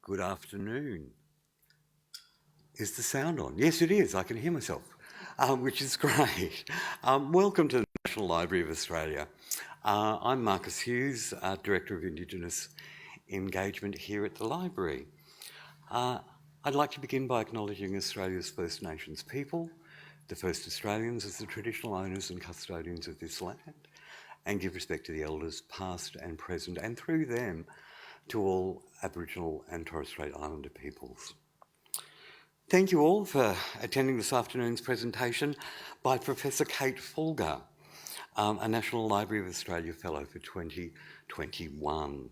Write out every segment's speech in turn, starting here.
Good afternoon. Is the sound on? Yes, it is. I can hear myself, which is great. Welcome to the National Library of Australia. I'm Marcus Hughes, Director of Indigenous Engagement here at the Library. I'd like to begin by acknowledging Australia's First Nations people, the first Australians as the traditional owners and custodians of this land, and give respect to the elders past and present, and through them to all Aboriginal and Torres Strait Islander peoples. Thank you all for attending this afternoon's presentation by Professor Kate Fullagar, a National Library of Australia Fellow for 2021.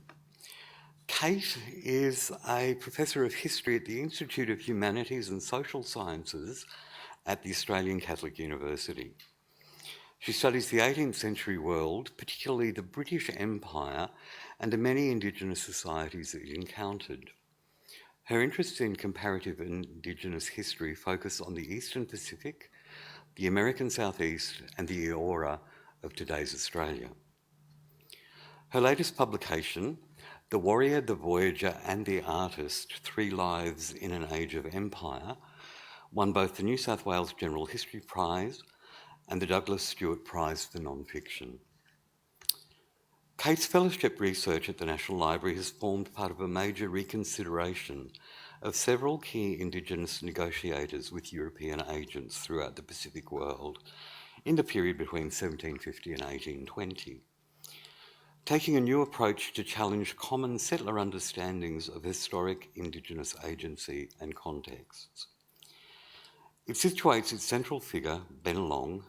Kate is a Professor of History at the Institute of Humanities and Social Sciences at the Australian Catholic University. She studies the 18th century world, particularly the British Empire and the many Indigenous societies that it encountered. Her interests in comparative Indigenous history focus on the Eastern Pacific, the American Southeast, and the Eora of today's Australia. Her latest publication, The Warrior, the Voyager, and the Artist, 3 Lives in an Age of Empire, won both the New South Wales General History Prize and the Douglas Stewart Prize for Non-Fiction. Kate's fellowship research at the National Library has formed part of a major reconsideration of several key Indigenous negotiators with European agents throughout the Pacific world in the period between 1750 and 1820, taking a new approach to challenge common settler understandings of historic Indigenous agency and contexts. It situates its central figure, Bennelong,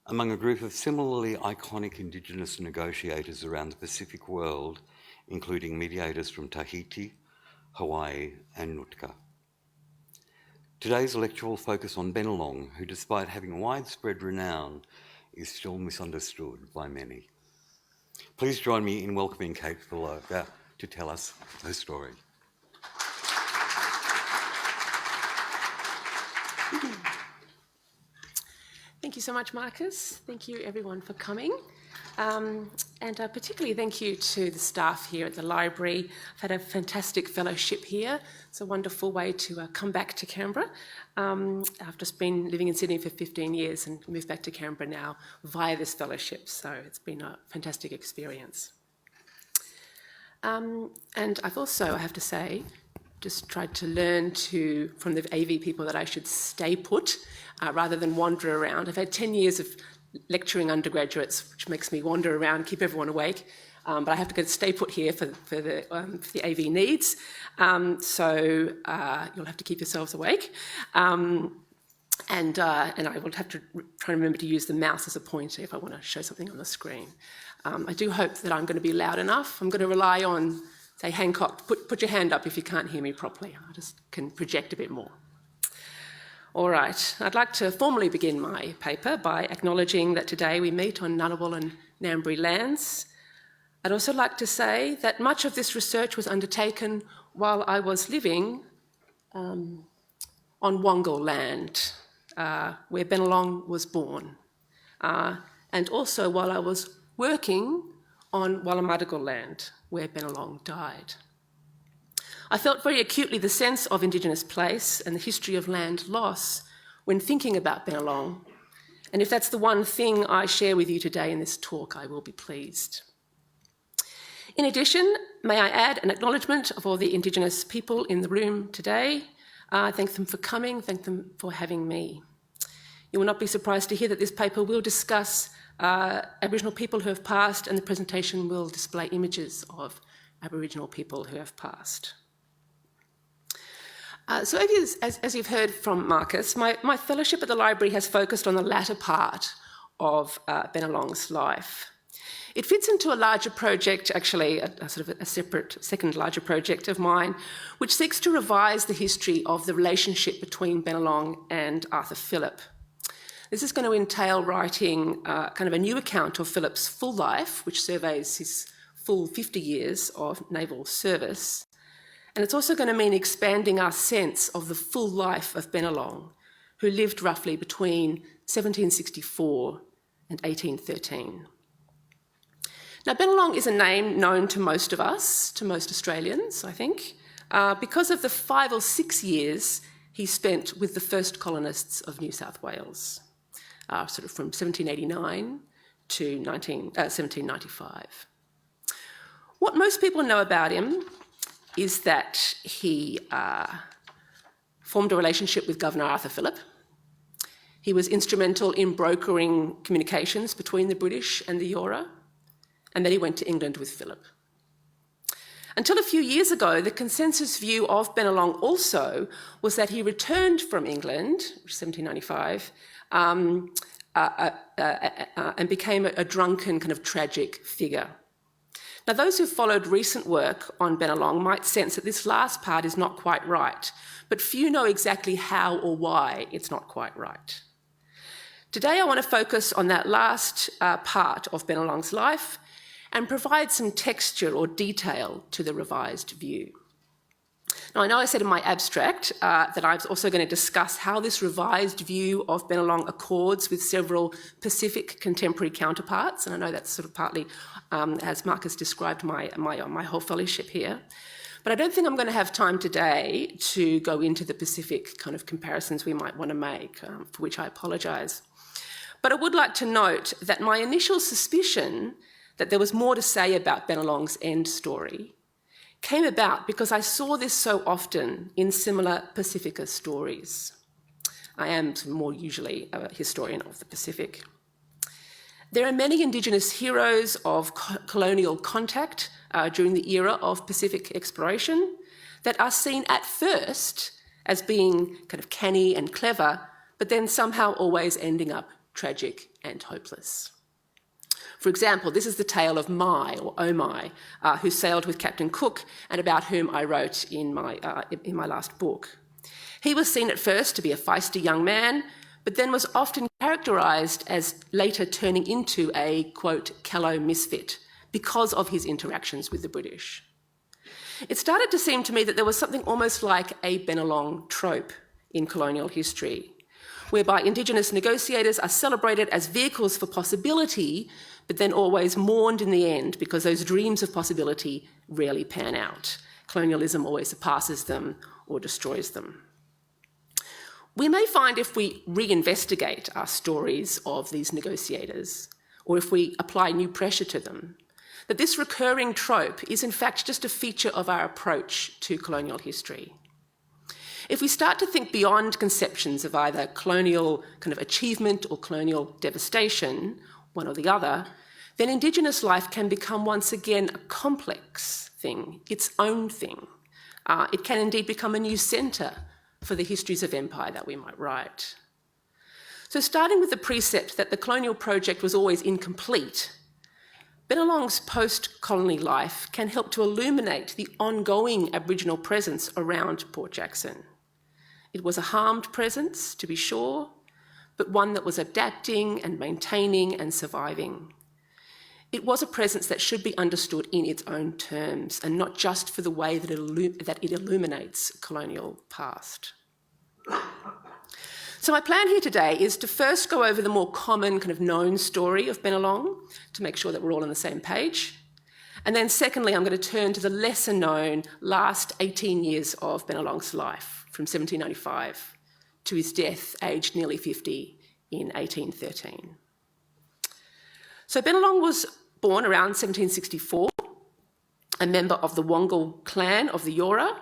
among a group of similarly iconic Indigenous negotiators around the Pacific world, including mediators from Tahiti, Hawaii, and Nootka. Today's lecture will focus on Bennelong, who, despite having widespread renown, is still misunderstood by many. Please join me in welcoming Kate Fullagar to tell us her story. Thank you so much, Marcus. Thank you, everyone, for coming. And particularly thank you to the staff here at the library. I've had a fantastic fellowship here. It's a wonderful way to come back to Canberra. I've just been living in Sydney for 15 years and moved back to Canberra now via this fellowship, so it's been a fantastic experience. And I've also, I have to say, just tried to learn from the AV people that I should stay put rather than wander around. I've had 10 years of lecturing undergraduates, which makes me wander around, keep everyone awake, but I have to go stay put here for the AV needs, so you'll have to keep yourselves awake. And I will have to try and remember to use the mouse as a pointer if I want to show something on the screen. I do hope that I'm going to be loud enough. I'm going to rely on, say, Hancock, put your hand up if you can't hear me properly. I just can project a bit more. All right, I'd like to formally begin my paper by acknowledging that today we meet on Ngunnawal and Ngambri lands. I'd also like to say that much of this research was undertaken while I was living on Wongal land, where Bennelong was born, and also while I was working on Wallamadigal land, where Bennelong died. I felt very acutely the sense of Indigenous place and the history of land loss when thinking about Bennelong, and if that's the one thing I share with you today in this talk, I will be pleased. In addition, may I add an acknowledgement of all the Indigenous people in the room today. Thank them for coming, thank them for having me. You will not be surprised to hear that this paper will discuss Aboriginal people who have passed, and the presentation will display images of Aboriginal people who have passed. So as you've heard from Marcus, my fellowship at the library has focused on the latter part of Bennelong's life. It fits into a larger project, actually a sort of a separate second larger project of mine, which seeks to revise the history of the relationship between Bennelong and Arthur Phillip. This is going to entail writing kind of a new account of Phillip's full life, which surveys his full 50 years of naval service. And it's also going to mean expanding our sense of the full life of Bennelong, who lived roughly between 1764 and 1813. Now, Bennelong is a name known to most of us, to most Australians, I think. because of the 5 or 6 years he spent with the first colonists of New South Wales, sort of from 1789 to 1795. What most people know about him is that he formed a relationship with Governor Arthur Phillip. He was instrumental in brokering communications between the British and the Eora, and then he went to England with Phillip. Until a few years ago, the consensus view of Bennelong also was that he returned from England, 1795, and became a drunken, kind of tragic figure. Now, those who followed recent work on Bennelong might sense that this last part is not quite right, but few know exactly how or why it's not quite right. Today, I want to focus on that last part of Bennelong's life and provide some texture or detail to the revised view. Now, I know I said in my abstract that I was also going to discuss how this revised view of Bennelong accords with several Pacific contemporary counterparts, and I know that's sort of partly, as Marcus described, my whole fellowship here. But I don't think I'm going to have time today to go into the Pacific kind of comparisons we might want to make, for which I apologise. But I would like to note that my initial suspicion that there was more to say about Bennelong's end story came about because I saw this so often in similar Pacifica stories. I am more usually a historian of the Pacific. There are many Indigenous heroes of colonial contact during the era of Pacific exploration that are seen at first as being kind of canny and clever, but then somehow always ending up tragic and hopeless. For example, this is the tale of Mai, or Omai, who sailed with Captain Cook and about whom I wrote in my last book. He was seen at first to be a feisty young man, but then was often characterised as later turning into a, quote, callow misfit because of his interactions with the British. It started to seem to me that there was something almost like a Bennelong trope in colonial history, whereby Indigenous negotiators are celebrated as vehicles for possibility, but then always mourned in the end because those dreams of possibility rarely pan out. Colonialism always surpasses them or destroys them. We may find if we reinvestigate our stories of these negotiators, or if we apply new pressure to them, that this recurring trope is in fact just a feature of our approach to colonial history. If we start to think beyond conceptions of either colonial kind of achievement or colonial devastation, one or the other, then Indigenous life can become once again a complex thing, its own thing. It can indeed become a new centre for the histories of empire that we might write. So starting with the precept that the colonial project was always incomplete, Bennelong's post-colony life can help to illuminate the ongoing Aboriginal presence around Port Jackson. It was a harmed presence, to be sure, but one that was adapting and maintaining and surviving. It was a presence that should be understood in its own terms and not just for the way that it illuminates colonial past. So my plan here today is to first go over the more common kind of known story of Bennelong to make sure that we're all on the same page. And then secondly, I'm going to turn to the lesser known last 18 years of Bennelong's life, from 1795 to his death, aged nearly 50, in 1813. So Bennelong was born around 1764, a member of the Wongal clan of the Eora,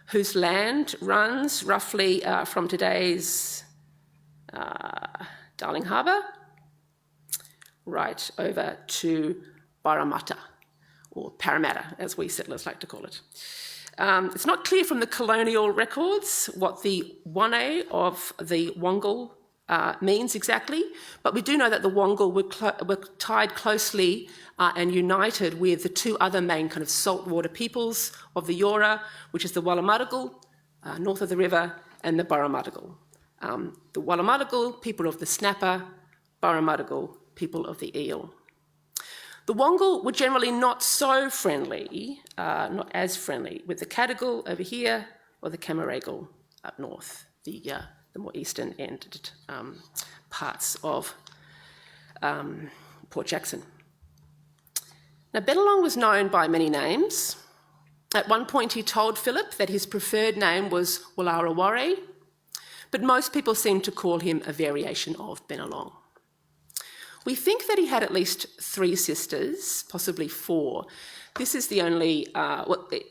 whose land runs roughly from today's Darling Harbour right over to Parramatta, or Parramatta, as we settlers like to call it. It's not clear from the colonial records what the Wane of the Wongal means exactly, but we do know that the Wongal were tied closely and united with the two other main kind of saltwater peoples of the Eora, which is the Wallamadigal, north of the river, and the Burramadigal. The Wallamadigal, people of the snapper; Burramadigal, people of the eel. The Wongal were generally not so friendly, not as friendly, with the Cadigal over here or the Camaragal up north, the more eastern-ended parts of Port Jackson. Now, Bennelong was known by many names. At one point he told Philip that his preferred name was Wallaraware, but most people seem to call him a variation of Bennelong. We think that he had at least 3 sisters, possibly 4. This is the only,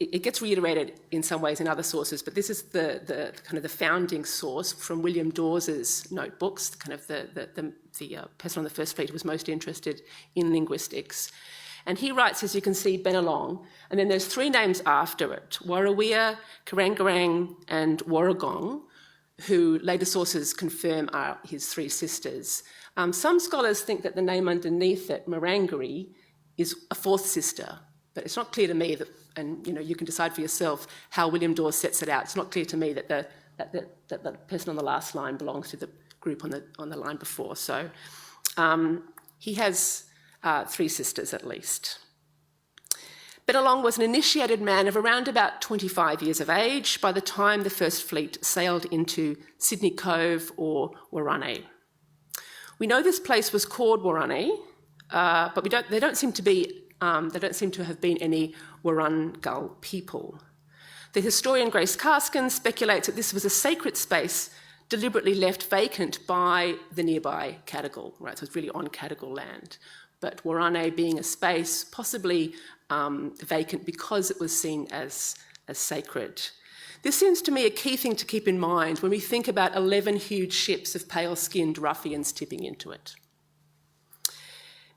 it gets reiterated in some ways in other sources, but this is the kind of the founding source from William Dawes's notebooks, kind of the person on the First Fleet who was most interested in linguistics. And he writes, as you can see, Bennelong, and then there's 3 names after it, Warrawea, Karangarang and Warragong, who later sources confirm are his 3 sisters. Some scholars think that the name underneath it, Marangari, is a 4th sister, but it's not clear to me that, and you can decide for yourself how William Dawes sets it out. It's not clear to me that the person on the last line belongs to the group on the line before. So he has 3 sisters at least. Bennelong was an initiated man of around about 25 years of age by the time the First Fleet sailed into Sydney Cove or Warrane. We know this place was called Warrane, but there don't seem to have been any Warrangal people. The historian Grace Carskin speculates that this was a sacred space deliberately left vacant by the nearby Cadigal, right? So it's really on Cadigal land. But Warrane being a space possibly vacant because it was seen as sacred. This seems to me a key thing to keep in mind when we think about 11 huge ships of pale-skinned ruffians tipping into it.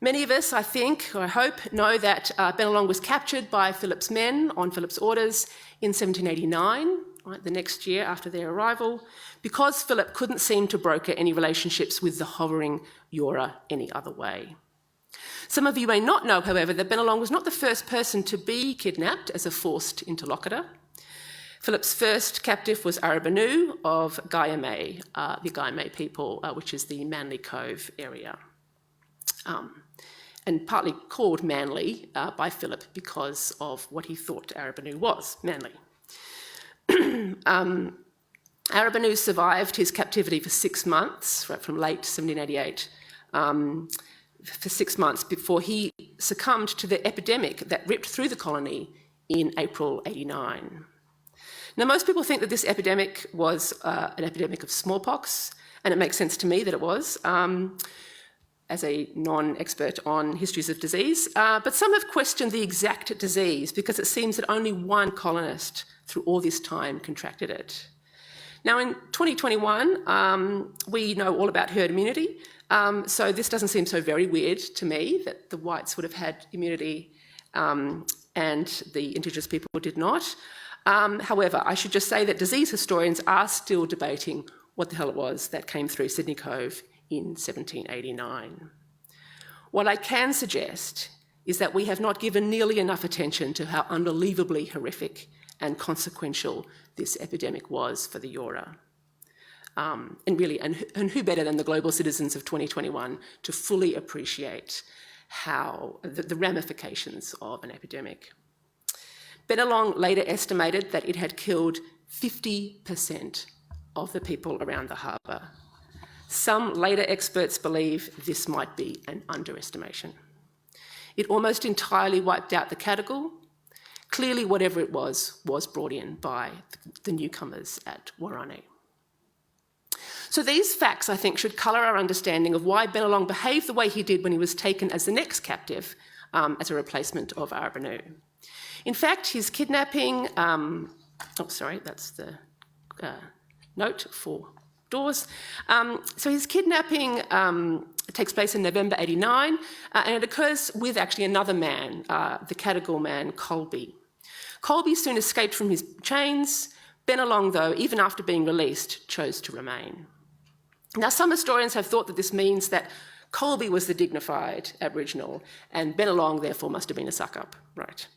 Many of us, I think, or I hope, know that Bennelong was captured by Philip's men on Philip's orders in 1789, right, the next year after their arrival, because Philip couldn't seem to broker any relationships with the hovering Eora any other way. Some of you may not know, however, that Bennelong was not the first person to be kidnapped as a forced interlocutor. Philip's first captive was Arabanu of Gaiame, the Gaiame people, which is the Manly Cove area. And partly called Manly by Philip because of what he thought Arabanu was, Manly. Arabanu survived his captivity for 6 months, right, from late 1788, for 6 months before he succumbed to the epidemic that ripped through the colony in April 89. Now, most people think that this epidemic was an epidemic of smallpox, and it makes sense to me that it was, as a non-expert on histories of disease, but some have questioned the exact disease because it seems that only one colonist through all this time contracted it. Now, in 2021, we know all about herd immunity, so this doesn't seem so very weird to me that the whites would have had immunity and the Indigenous people did not. However, I should just say that disease historians are still debating what the hell it was that came through Sydney Cove in 1789. What I can suggest is that we have not given nearly enough attention to how unbelievably horrific and consequential this epidemic was for the Eora. And who better than the global citizens of 2021 to fully appreciate how the ramifications of an epidemic. Bennelong later estimated that it had killed 50% of the people around the harbour. Some later experts believe this might be an underestimation. It almost entirely wiped out the Cadigal. Clearly, whatever it was brought in by the newcomers at Warrane. So these facts, I think, should colour our understanding of why Bennelong behaved the way he did when he was taken as the next captive as a replacement of Arabanu. In fact, his kidnapping, that's the note for Dawes. So his kidnapping takes place in November 89, and it occurs with actually another man, the Cadigal man, Colby. Colby soon escaped from his chains. Bennelong, though, even after being released, chose to remain. Now, some historians have thought that this means that Colby was the dignified Aboriginal, and Bennelong, therefore, must have been a suck-up, right?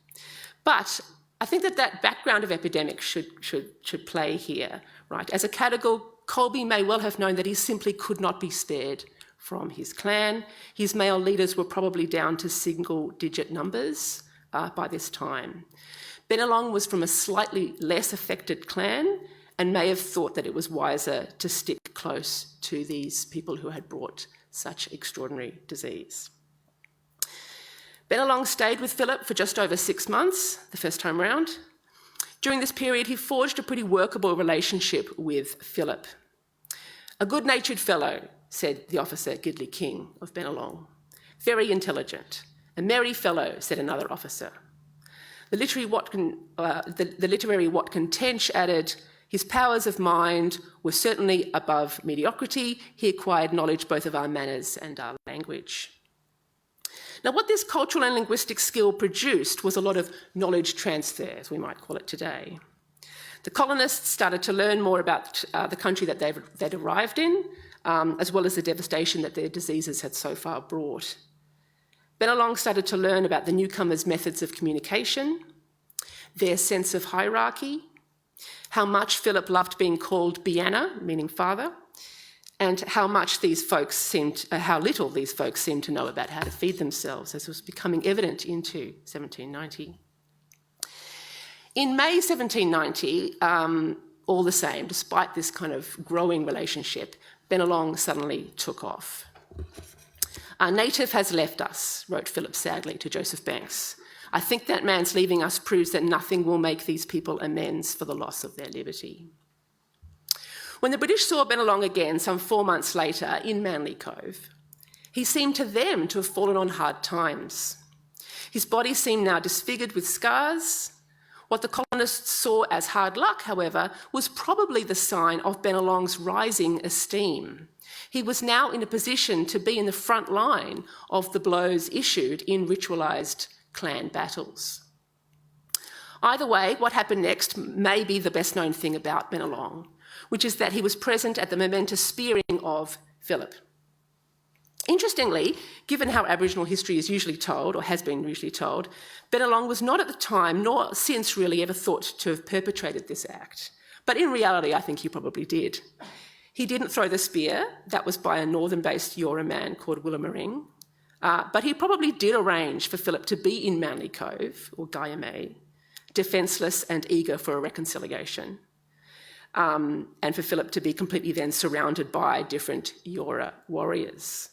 But I think that background of epidemic should play here, right? As a Cadigal, Colby may well have known that he simply could not be spared from his clan. His male leaders were probably down to single-digit numbers by this time. Bennelong was from a slightly less affected clan and may have thought that it was wiser to stick close to these people who had brought such extraordinary disease. Bennelong stayed with Philip for just over 6 months, the first time round, During this period, he forged a pretty workable relationship with Philip. "A good-natured fellow," said the officer Gidley King of Bennelong. "Very intelligent. A merry fellow," said another officer. The literary Watkin Tench added, "His powers of mind were certainly above mediocrity. He acquired knowledge both of our manners and our language." Now, what this cultural and linguistic skill produced was a lot of knowledge transfer, as we might call it today. The colonists started to learn more about the country that they'd arrived in, as well as the devastation that their diseases had so far brought. Bennelong started to learn about the newcomers' methods of communication, their sense of hierarchy, how much Philip loved being called Bianna, meaning father, and how little these folks seemed to know about how to feed themselves, as was becoming evident into 1790. In May 1790, all the same, despite this kind of growing relationship, Bennelong suddenly took off. "Our native has left us," wrote Philip sadly to Joseph Banks. "I think that man's leaving us proves that nothing will make these people amends for the loss of their liberty." When the British saw Bennelong again some 4 months later in Manly Cove, he seemed to them to have fallen on hard times. His body seemed now disfigured with scars. What the colonists saw as hard luck, however, was probably the sign of Bennelong's rising esteem. He was now in a position to be in the front line of the blows issued in ritualised clan battles. Either way, what happened next may be the best known thing about Bennelong, which is that he was present at the momentous spearing of Philip. Interestingly, given how Aboriginal history is usually told, or has been usually told, Bennelong was not at the time, nor since really ever thought to have perpetrated this act. But in reality, I think he probably did. He didn't throw the spear. That was by a northern-based Eora man called Willimaring. But he probably did arrange for Philip to be in Manly Cove, or Guyamay, defenceless and eager for a reconciliation, and for Philip to be completely then surrounded by different Eora warriors.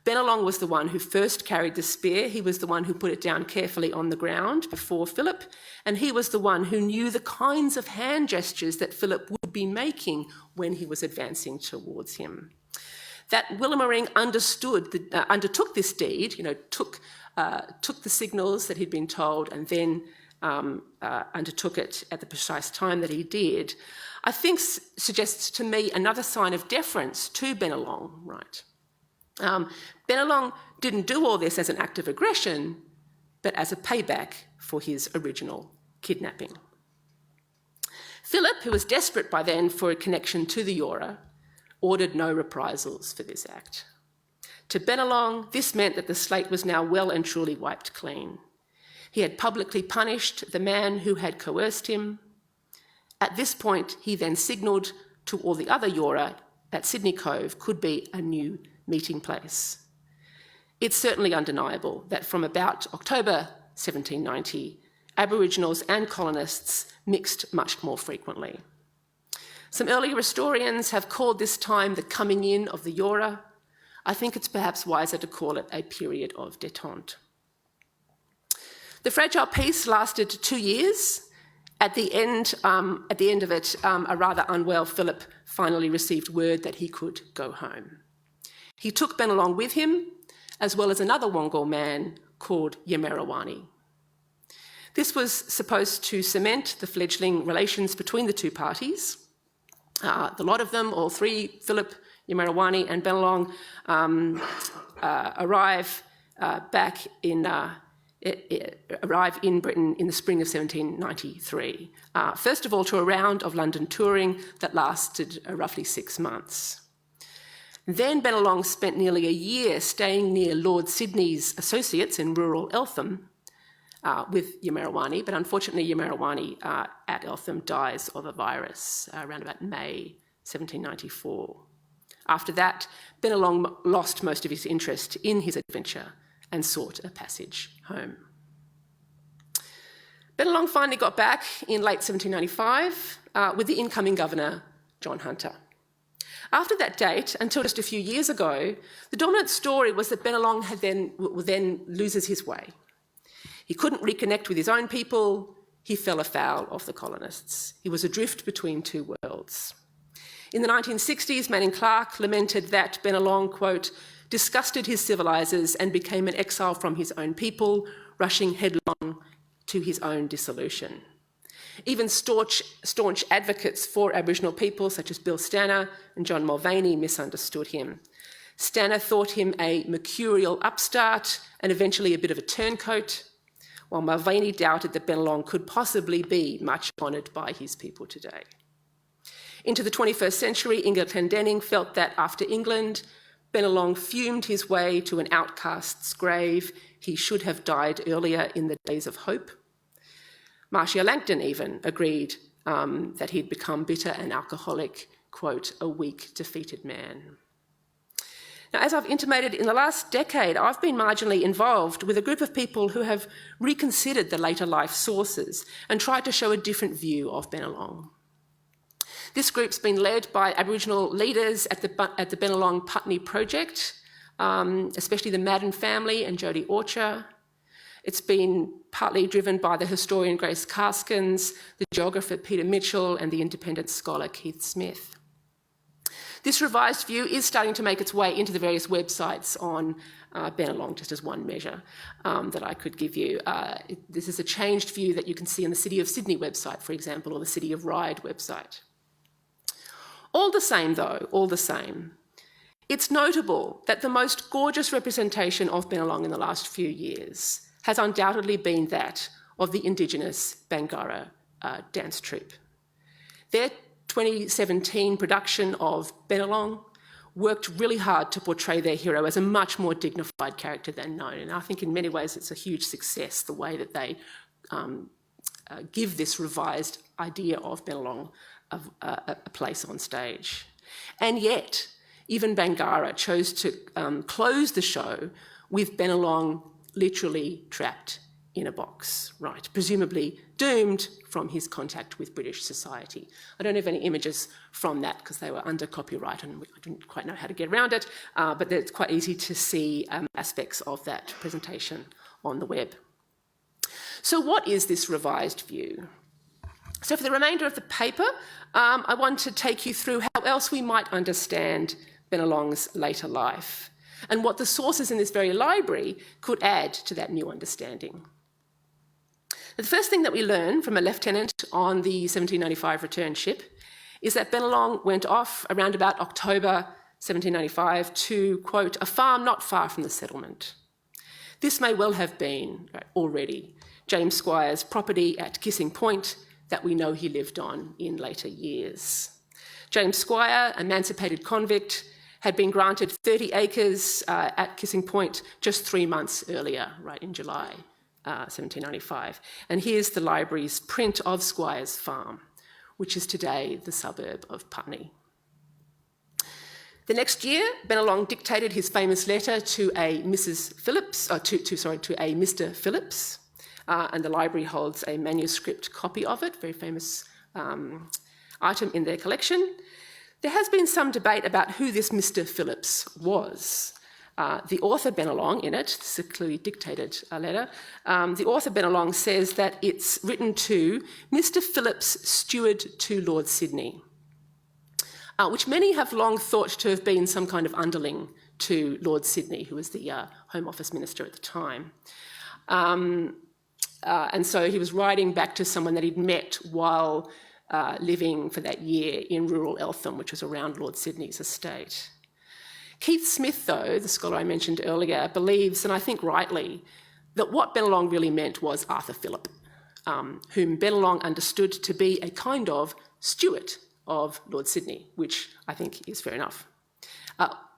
Bennelong was the one who first carried the spear. He was the one who put it down carefully on the ground before Philip, and he was the one who knew the kinds of hand gestures that Philip would be making when he was advancing towards him. That Willimaring undertook this deed, took the signals that he'd been told and then undertook it at the precise time that he did, I think suggests to me another sign of deference to Bennelong, right? Bennelong didn't do all this as an act of aggression, but as a payback for his original kidnapping. Philip, who was desperate by then for a connection to the Eora, ordered no reprisals for this act. To Bennelong, this meant that the slate was now well and truly wiped clean. He had publicly punished the man who had coerced him. At this point, he then signalled to all the other Eora that Sydney Cove could be a new meeting place. It's certainly undeniable that from about October 1790, Aboriginals and colonists mixed much more frequently. Some earlier historians have called this time the coming in of the Eora. I think it's perhaps wiser to call it a period of détente. The fragile peace lasted 2 years. At the end of it, a rather unwell Philip finally received word that he could go home. He took Bennelong with him, as well as another Wongal man called Yamerawani. This was supposed to cement the fledgling relations between the two parties. The lot of them, all three, Philip, Yamerawani and Bennelong, arrive in Britain in the spring of 1793. First of all, to a round of London touring that lasted roughly 6 months. Then Bennelong spent nearly a year staying near Lord Sydney's associates in rural Eltham with Yamerawani, but unfortunately Yamerawani at Eltham dies of a virus around about May 1794. After that, Bennelong lost most of his interest in his adventure and sought a passage home. Bennelong finally got back in late 1795 with the incoming governor, John Hunter. After that date, until just a few years ago, the dominant story was that Bennelong then loses his way. He couldn't reconnect with his own people. he fell afoul of the colonists. He was adrift between two worlds. In the 1960s, Manning Clark lamented that Bennelong, quote, disgusted his civilisers and became an exile from his own people, rushing headlong to his own dissolution. Even staunch advocates for Aboriginal people, such as Bill Stanner and John Mulvaney, misunderstood him. Stanner thought him a mercurial upstart and eventually a bit of a turncoat, while Mulvaney doubted that Bennelong could possibly be much honoured by his people today. Into the 21st century, Inga Clendenning felt that after England, Bennelong fumed his way to an outcast's grave. He should have died earlier in the days of hope. Marcia Langton even agreed that he'd become bitter and alcoholic, quote, a weak, defeated man. Now, as I've intimated, in the last decade, I've been marginally involved with a group of people who have reconsidered the later life sources and tried to show a different view of Bennelong. This group's been led by Aboriginal leaders at the Bennelong Putney Project, especially the Madden family and Jodie Orcher. It's been partly driven by the historian Grace Karskens, the geographer Peter Mitchell, and the independent scholar Keith Smith. This revised view is starting to make its way into the various websites on Bennelong, just as one measure that I could give you. This is a changed view that you can see on the City of Sydney website, for example, or the City of Ryde website. All the same, though, it's notable that the most gorgeous representation of Bennelong in the last few years has undoubtedly been that of the Indigenous Bangarra dance troupe. Their 2017 production of Bennelong worked really hard to portray their hero as a much more dignified character than known. And I think in many ways it's a huge success, the way that they give this revised idea of Bennelong a place on stage. And yet, even Bangarra chose to close the show with Bennelong literally trapped in a box, right? Presumably doomed from his contact with British society. I don't have any images from that because they were under copyright and I didn't quite know how to get around it, but it's quite easy to see aspects of that presentation on the web. So what is this revised view? So for the remainder of the paper, I want to take you through how else we might understand Bennelong's later life and what the sources in this very library could add to that new understanding. The first thing that we learn from a lieutenant on the 1795 return ship is that Bennelong went off around about October 1795 to, quote, a farm not far from the settlement. This may well have been already James Squire's property at Kissing Point that we know he lived on in later years. James Squire, emancipated convict, had been granted 30 acres at Kissing Point just 3 months earlier, right in July 1795. And here's the library's print of Squire's farm, which is today the suburb of Putney. The next year, Bennelong dictated his famous letter to a Mrs. Phillips, to a Mr. Phillips, and the library holds a manuscript copy of it, very famous item in their collection. There has been some debate about who this Mr. Phillips was. The author Bennelong in it, this is a clearly dictated letter, the author Bennelong says that it's written to Mr. Phillips, steward to Lord Sydney, which many have long thought to have been some kind of underling to Lord Sydney, who was the Home Office Minister at the time. And so he was writing back to someone that he'd met while living for that year in rural Eltham, which was around Lord Sydney's estate. Keith Smith, though, the scholar I mentioned earlier, believes, and I think rightly, that what Bennelong really meant was Arthur Phillip, whom Bennelong understood to be a kind of steward of Lord Sydney, which I think is fair enough.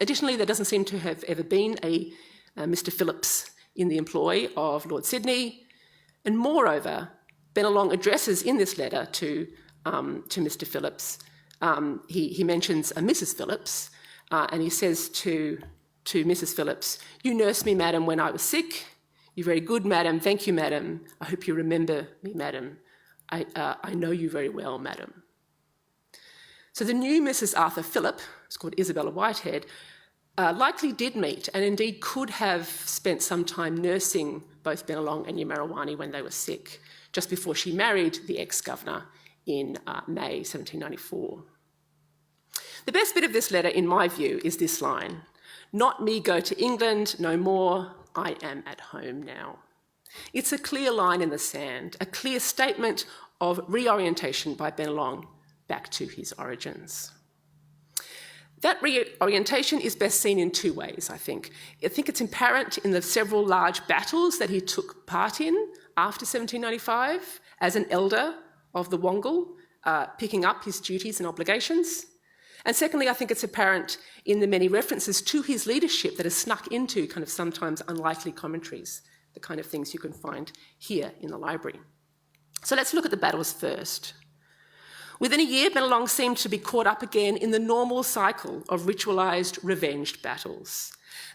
Additionally, there doesn't seem to have ever been a Mr. Phillips in the employ of Lord Sydney, and moreover, Bennelong addresses in this letter to Mr. Phillips, he mentions a Mrs. Phillips, and he says to Mrs. Phillips, "You nursed me, madam, when I was sick. You're very good, madam. Thank you, madam. I hope you remember me, madam. I know you very well, madam." So the new Mrs. Arthur Phillip, it's called Isabella Whitehead, likely did meet and indeed could have spent some time nursing both Bennelong and Yamarawani when they were sick. just before she married the ex-governor in May 1794. The best bit of this letter, in my view, is this line: "Not me go to England no more, I am at home now." It's a clear line in the sand, a clear statement of reorientation by Bennelong back to his origins. That reorientation is best seen in two ways, I think. I think it's apparent in the several large battles that he took part in after 1795 as an elder of the Wongal, picking up his duties and obligations. And secondly, I think it's apparent in the many references to his leadership that are snuck into kind of sometimes unlikely commentaries, the kind of things you can find here in the library. So let's look at the battles first. Within a year, Bennelong seemed to be caught up again in the normal cycle of ritualised, revenged battles.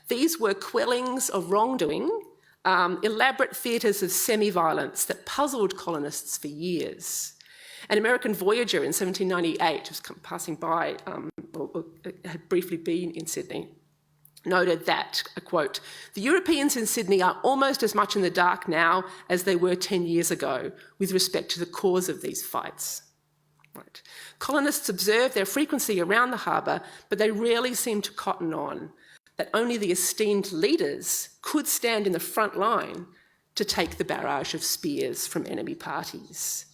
These were quellings of wrongdoing, elaborate theatres of semi-violence that puzzled colonists for years. An American voyager in 1798, was passing by, or had briefly been in Sydney, noted that, a quote, "The Europeans in Sydney are almost as much in the dark now as they were 10 years ago with respect to the cause of these fights." Right. Colonists observed their frequency around the harbour, but they rarely seemed to cotton on that only the esteemed leaders could stand in the front line to take the barrage of spears from enemy parties.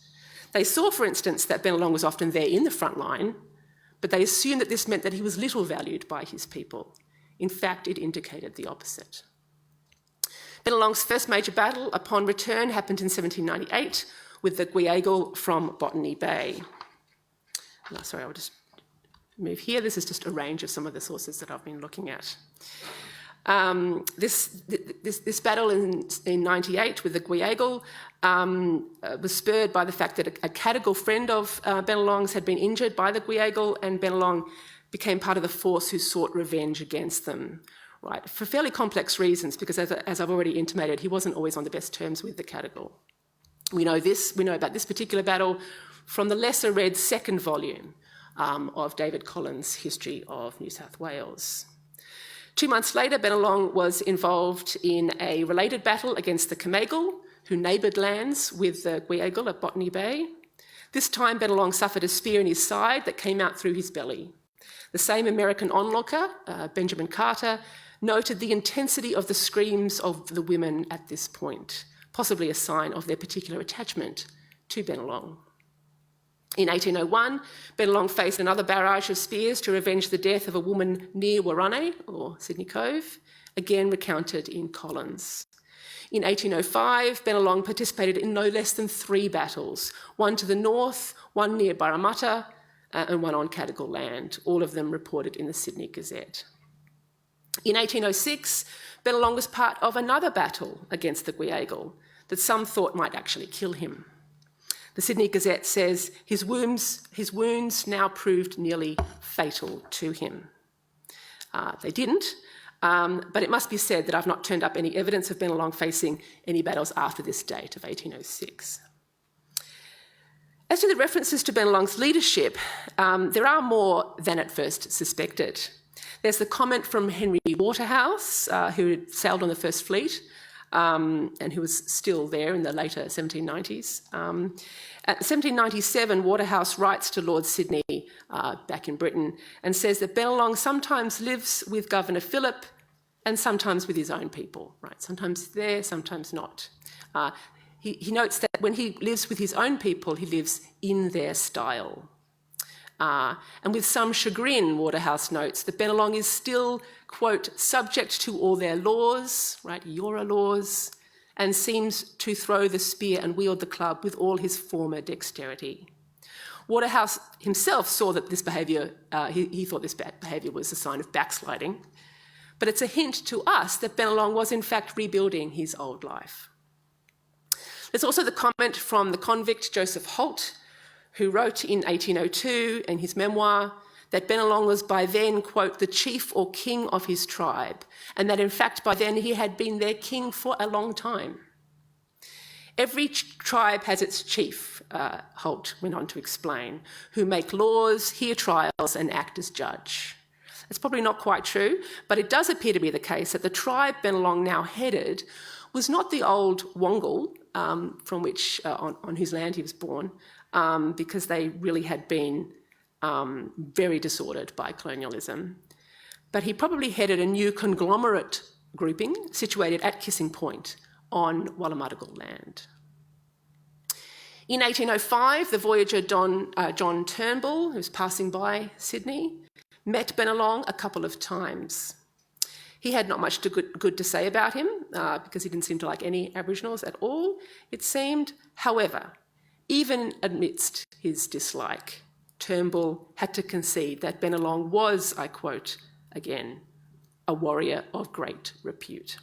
They saw, for instance, that Bennelong was often there in the front line, but they assumed that this meant that he was little valued by his people. In fact, it indicated the opposite. Bennelong's first major battle upon return happened in 1798 with the Guiagal from Botany Bay. No, sorry, I'll just move here. This is just a range of some of the sources that I've been looking at. This battle in 98 with the Guiagal was spurred by the fact that a Cadigal friend of Bennelong's had been injured by the Guiagal, and Bennelong became part of the force who sought revenge against them, right? For fairly complex reasons, because as I've already intimated, he wasn't always on the best terms with the Cadigal. We know about this particular battle from the lesser read second volume of David Collins' History of New South Wales. 2 months later, Bennelong was involved in a related battle against the Comagal, who neighboured lands with the Guiagal at Botany Bay. This time, Bennelong suffered a spear in his side that came out through his belly. The same American onlooker, Benjamin Carter, noted the intensity of the screams of the women at this point, possibly a sign of their particular attachment to Bennelong. In 1801, Bennelong faced another barrage of spears to revenge the death of a woman near Warrane, or Sydney Cove, again recounted in Collins. In 1805, Bennelong participated in no less than 3 battles, one to the north, one near Parramatta, and one on Cadigal land, all of them reported in the Sydney Gazette. In 1806, Bennelong was part of another battle against the Guiagal that some thought might actually kill him. The Sydney Gazette says his wounds now proved nearly fatal to him. They didn't, but it must be said that I've not turned up any evidence of Bennelong facing any battles after this date of 1806. As to the references to Bennelong's leadership, there are more than at first suspected. There's the comment from Henry Waterhouse, who had sailed on the First Fleet, and who was still there in the later 1790s. At 1797, Waterhouse writes to Lord Sydney back in Britain and says that Bennelong sometimes lives with Governor Phillip and sometimes with his own people, right? Sometimes there, sometimes not. He notes that when he lives with his own people, he lives in their style. And with some chagrin, Waterhouse notes that Bennelong is still, quote, subject to all their laws, right, Eora laws, and seems to throw the spear and wield the club with all his former dexterity. Waterhouse himself saw that this behaviour, he thought this behaviour was a sign of backsliding, but it's a hint to us that Bennelong was in fact rebuilding his old life. There's also the comment from the convict Joseph Holt, who wrote in 1802 in his memoir that Bennelong was by then, quote, the chief or king of his tribe, and that in fact by then he had been their king for a long time. Every tribe has its chief, Holt went on to explain, who make laws, hear trials, and act as judge. It's probably not quite true, but it does appear to be the case that the tribe Bennelong now headed was not the old Wongal, from which on whose land he was born, because they really had been very disordered by colonialism. But he probably headed a new conglomerate grouping situated at Kissing Point on Wallumattagal land. In 1805, the voyager John Turnbull, who was passing by Sydney, met Bennelong a couple of times. He had not much good to say about him because he didn't seem to like any Aboriginals at all, it seemed. However, even amidst his dislike, Turnbull had to concede that Bennelong was, I quote again, a warrior of great repute.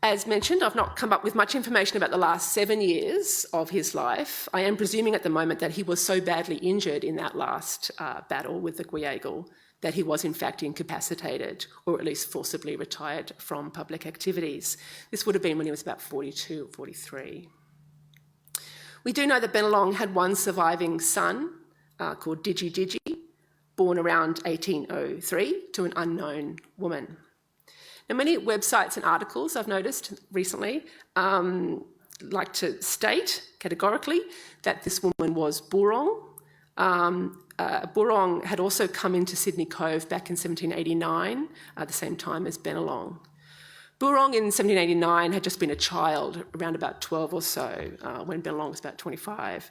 As mentioned, I've not come up with much information about the last 7 years of his life. I am presuming at the moment that he was so badly injured in that last battle with the Guyagal that he was in fact incapacitated, or at least forcibly retired from public activities. This would have been when he was about 42 or 43. We do know that Bennelong had one surviving son called Digi, born around 1803 to an unknown woman. Now, many websites and articles I've noticed recently like to state categorically that this woman was Burong. Burong had also come into Sydney Cove back in 1789, at the same time as Bennelong. Burong in 1789 had just been a child, around about 12 or so, when Bennelong was about 25.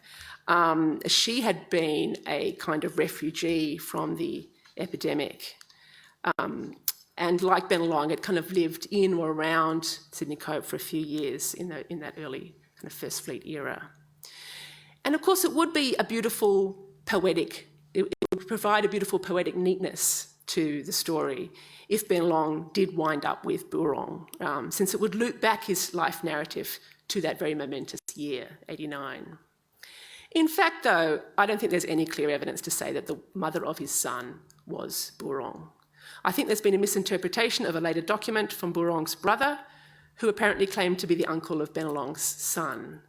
She had been a kind of refugee from the epidemic. And like Bennelong, had kind of lived in or around Sydney Cove for a few years in that early kind of First Fleet era. And of course, it would be a beautiful poetic, it would provide a beautiful poetic neatness to the story if Bennelong did wind up with Burong, since it would loop back his life narrative to that very momentous year, 89. In fact, though, I don't think there's any clear evidence to say that the mother of his son was Burong. I think there's been a misinterpretation of a later document from Burong's brother, who apparently claimed to be the uncle of Bennelong's son.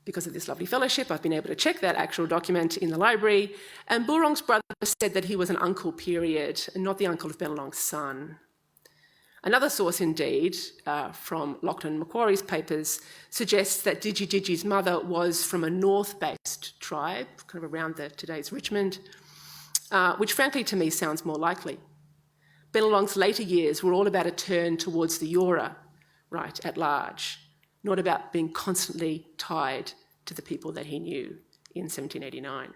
Because of this lovely fellowship, I've been able to check that actual document in the library, and Burong's brother said that he was an uncle, period, and not the uncle of Bennelong's son. Another source, indeed, from Lachlan Macquarie's papers, suggests that Digi's mother was from a north-based tribe, kind of around today's Richmond, which frankly to me sounds more likely. Bennelong's later years were all about a turn towards the Eora, right, at large, not about being constantly tied to the people that he knew in 1789.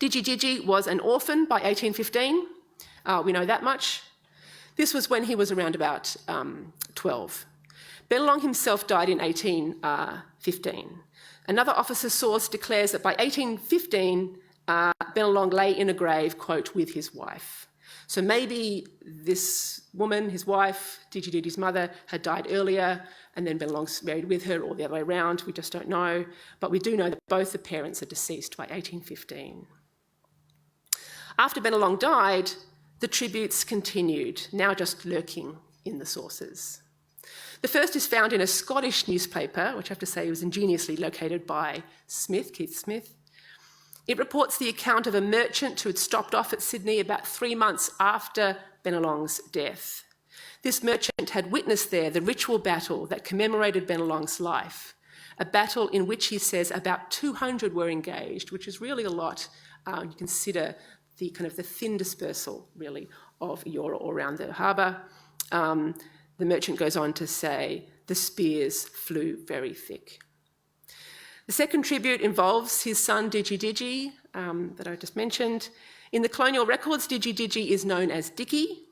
Digi was an orphan by 1815. We know that much. This was when he was around about 12. Bennelong himself died in 1815. Another officer's source declares that by 1815, Bennelong lay in a grave, quote, with his wife. So maybe this woman, his wife, Digi's mother, had died earlier, and then Bennelong's married with her, or the other way around. We just don't know. But we do know that both the parents are deceased by 1815. After Bennelong died, the tributes continued, now just lurking in the sources. The first is found in a Scottish newspaper, which I have to say was ingeniously located by Keith Smith. It reports the account of a merchant who had stopped off at Sydney about 3 months after Bennelong's death. This merchant had witnessed there the ritual battle that commemorated Bennelong's life, a battle in which he says about 200 were engaged, which is really a lot. You consider the kind of the thin dispersal, really, of Eora all around the harbour. The merchant goes on to say, the spears flew very thick. The second tribute involves his son Digi, that I just mentioned. In the colonial records, Digi is known as Dicky,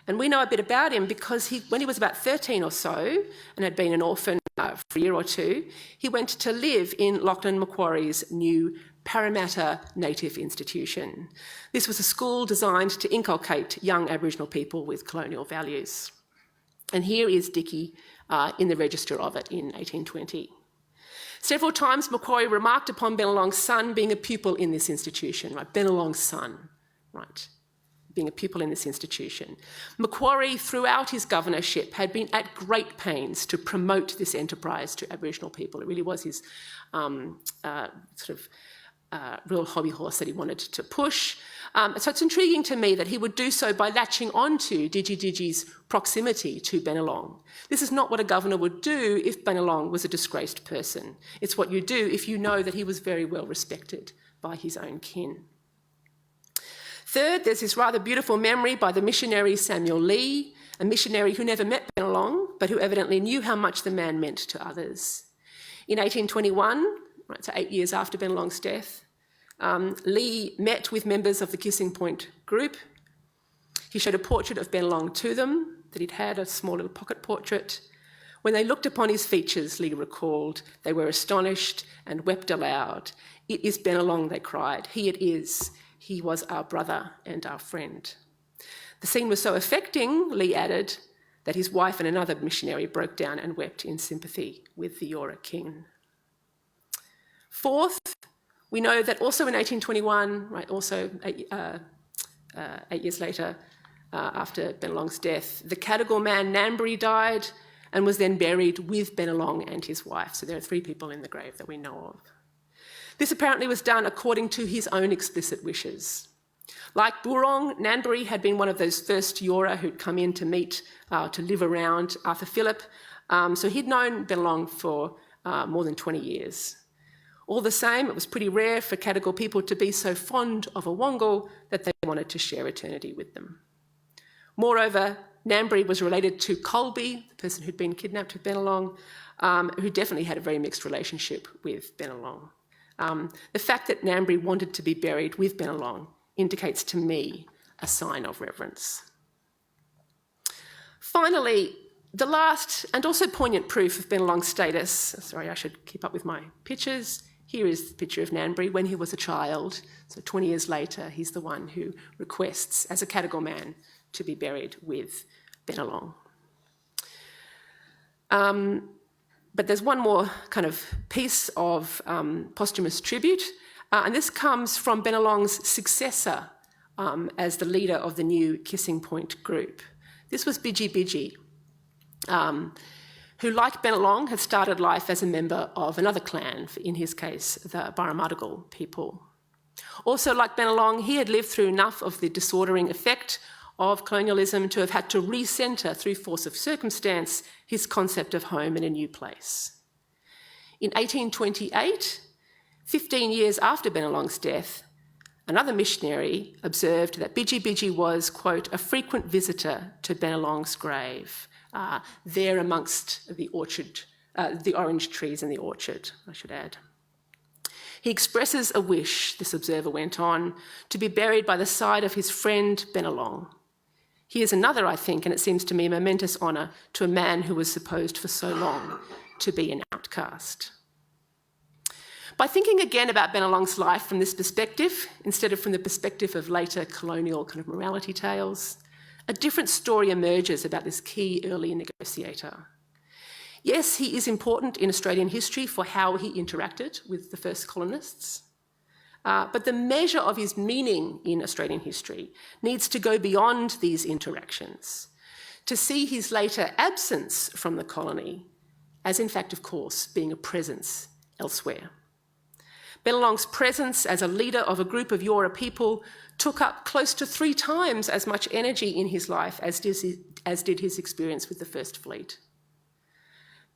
and we know a bit about him because when he was about 13 or so and had been an orphan for a year or two, he went to live in Lachlan Macquarie's new Parramatta Native Institution. This was a school designed to inculcate young Aboriginal people with colonial values. And here is Dicky in the register of it in 1820. Several times Macquarie remarked upon Bennelong's son being a pupil in this institution, right? Bennelong's son, right? Being a pupil in this institution. Macquarie, throughout his governorship, had been at great pains to promote this enterprise to Aboriginal people. It really was his sort of real hobby horse that he wanted to push. So it's intriguing to me that he would do so by latching onto Digi's proximity to Bennelong. This is not what a governor would do if Bennelong was a disgraced person. It's what you do if you know that he was very well respected by his own kin. Third, there's this rather beautiful memory by the missionary Samuel Lee, a missionary who never met Bennelong, but who evidently knew how much the man meant to others. In 1821, so 8 years after Bennelong's death, Lee met with members of the Kissing Point group. He showed a portrait of Bennelong to them, that he'd had, a small little pocket portrait. When they looked upon his features, Lee recalled, they were astonished and wept aloud. "It is Bennelong," they cried. "He it is. He was our brother and our friend." The scene was so affecting, Lee added, that his wife and another missionary broke down and wept in sympathy with the Eora king. Fourth, we know that also in 1821, also 8 years later, after Bennelong's death, the Cadigal man Nambury died and was then buried with Bennelong and his wife. So there are 3 people in the grave that we know of. This apparently was done according to his own explicit wishes. Like Burong, Nanbury had been one of those first Eora who'd come in to meet, to live around Arthur Phillip. So he'd known Bennelong for more than 20 years. All the same, it was pretty rare for Cadigal people to be so fond of a Wongal that they wanted to share eternity with them. Moreover, Nanbury was related to Colby, the person who'd been kidnapped with Bennelong, who definitely had a very mixed relationship with Bennelong. The fact that Nanbury wanted to be buried with Bennelong indicates to me a sign of reverence. Finally, the last and also poignant proof of Bennelong's status, sorry, I should keep up with my pictures. Here is the picture of Nanbury when he was a child. So 20 years later, he's the one who requests, as a Cadigal man, to be buried with Bennelong. But there's one more kind of piece of posthumous tribute, and this comes from Bennelong's successor as the leader of the new Kissing Point group. This was Biji, who, like Bennelong, had started life as a member of another clan, in his case, the Barramadigal people. Also, like Bennelong, he had lived through enough of the disordering effect of colonialism to have had to recentre, through force of circumstance, his concept of home in a new place. In 1828, 15 years after Bennelong's death, another missionary observed that Biji was, quote, a frequent visitor to Bennelong's grave, there amongst the orchard, the orange trees in the orchard, I should add. He expresses a wish, this observer went on, to be buried by the side of his friend Bennelong. He is another, I think, and it seems to me, momentous honour to a man who was supposed for so long to be an outcast. By thinking again about Bennelong's life from this perspective, instead of from the perspective of later colonial kind of morality tales, a different story emerges about this key early negotiator. Yes, he is important in Australian history for how he interacted with the first colonists, but the measure of his meaning in Australian history needs to go beyond these interactions, to see his later absence from the colony as, in fact, of course, being a presence elsewhere. Bennelong's presence as a leader of a group of Eora people took up close to 3 times as much energy in his life as did his experience with the First Fleet.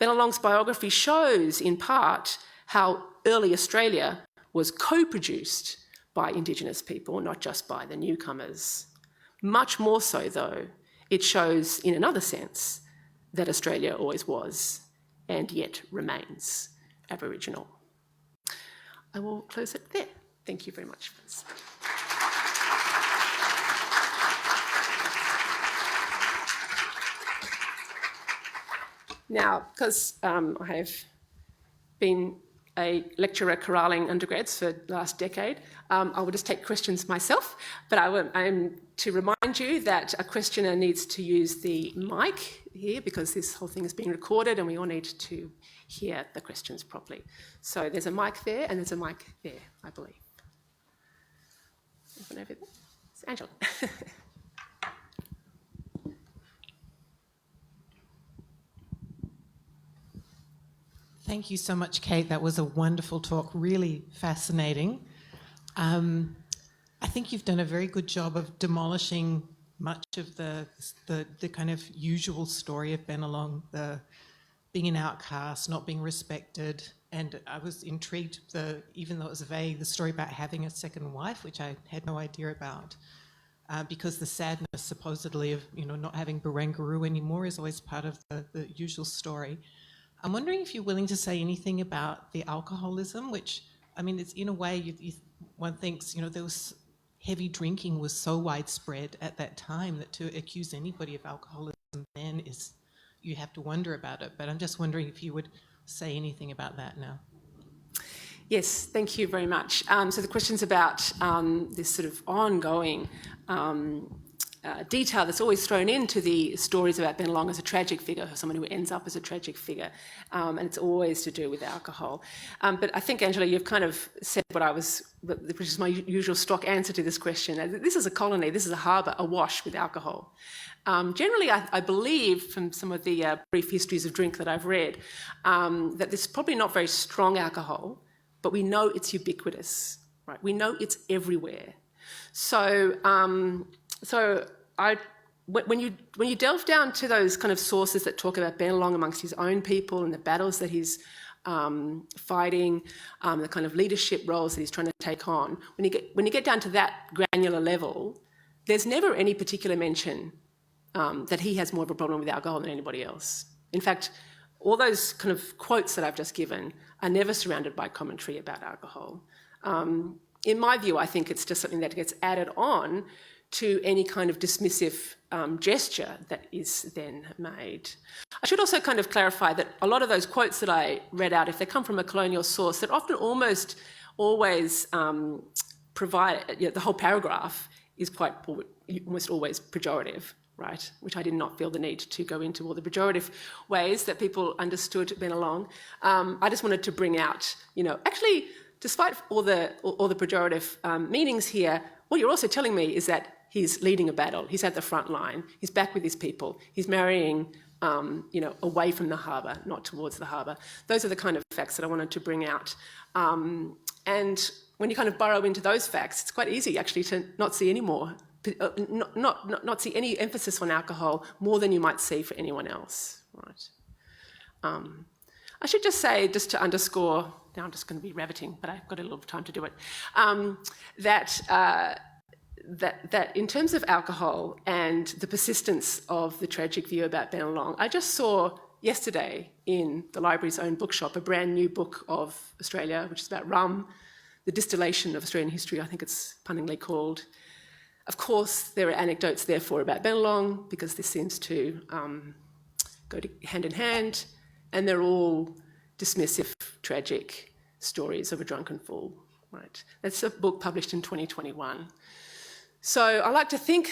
Bennelong's biography shows, in part, how early Australia was co-produced by Indigenous people, not just by the newcomers. Much more so, though, it shows, in another sense, that Australia always was, and yet remains, Aboriginal. I will close it there. Thank you very much. Now, because I have been a lecturer corralling undergrads for the last decade, I will just take questions myself, but I am to remind you that a questioner needs to use the mic here because this whole thing is being recorded and we all need to hear the questions properly. So there's a mic there and there's a mic there, I believe. Anyone over there? It's Angela. Thank you so much, Kate. That was a wonderful talk, really fascinating. I think you've done a very good job of demolishing much of the kind of usual story of Bennelong, the being an outcast, not being respected. And I was intrigued, even though it was vague, the story about having a second wife, which I had no idea about, because the sadness supposedly of not having Barangaroo anymore is always part of the usual story. I'm wondering if you're willing to say anything about the alcoholism, which, I mean, it's in a way one thinks, there was heavy drinking was so widespread at that time that to accuse anybody of alcoholism then is, you have to wonder about it. But I'm just wondering if you would say anything about that now. Yes, thank you very much. So the question's about this sort of ongoing detail that's always thrown into the stories about Bennelong as a tragic figure, someone who ends up as a tragic figure, and it's always to do with alcohol. But I think, Angela, you've kind of said which is my usual stock answer to this question. This is a colony, this is a harbour awash with alcohol. Generally, I believe from some of the brief histories of drink that I've read, that this is probably not very strong alcohol, but we know it's ubiquitous, right? We know it's everywhere. So when you delve down to those kind of sources that talk about Bennelong amongst his own people and the battles that he's fighting, the kind of leadership roles that he's trying to take on, when you get down to that granular level, there's never any particular mention that he has more of a problem with alcohol than anybody else. In fact, all those kind of quotes that I've just given are never surrounded by commentary about alcohol. In my view, I think it's just something that gets added on to any kind of dismissive gesture that is then made. I should also kind of clarify that a lot of those quotes that I read out, if they come from a colonial source, that often almost always provide, the whole paragraph is almost always pejorative, right? Which I did not feel the need to go into all the pejorative ways that people understood Bennelong. I just wanted to bring out, actually, despite all the pejorative meanings here, what you're also telling me is that he's leading a battle. He's at the front line. He's back with his people. He's marrying, away from the harbour, not towards the harbour. Those are the kind of facts that I wanted to bring out. And when you kind of burrow into those facts, it's quite easy actually to not see any more, not see any emphasis on alcohol more than you might see for anyone else, right? I should just say, just to underscore, now I'm just going to be rabbiting, but I've got a little time to do it, that in terms of alcohol and the persistence of the tragic view about Bennelong, I just saw yesterday in the library's own bookshop a brand new book of Australia, which is about rum, the distillation of Australian history, I think it's punningly called. Of course, there are anecdotes, therefore, about Bennelong, because this seems to go hand in hand, and they're all dismissive, tragic stories of a drunken fool, right? That's a book published in 2021. So I like to think,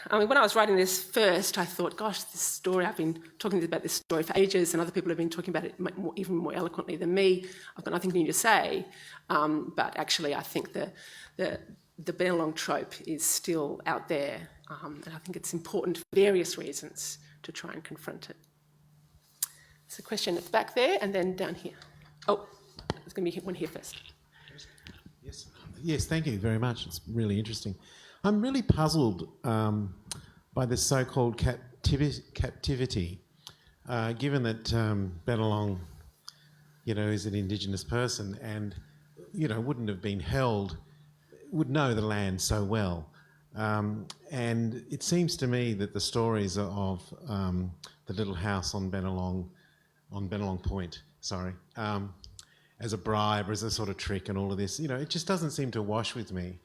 when I was writing this first, I thought, gosh, this story, I've been talking about this story for ages, and other people have been talking about it even more eloquently than me. I've got nothing new to say, but actually I think the Bennelong trope is still out there, and I think it's important for various reasons to try and confront it. There's a question back there and then down here. Oh, there's going to be one here first. Yes, thank you very much. It's really interesting. I'm really puzzled by this so-called captivity, given that Bennelong, is an Indigenous person and, wouldn't have been held, would know the land so well. And it seems to me that the stories of the little house on Bennelong Point, as a bribe or as a sort of trick and all of this, it just doesn't seem to wash with me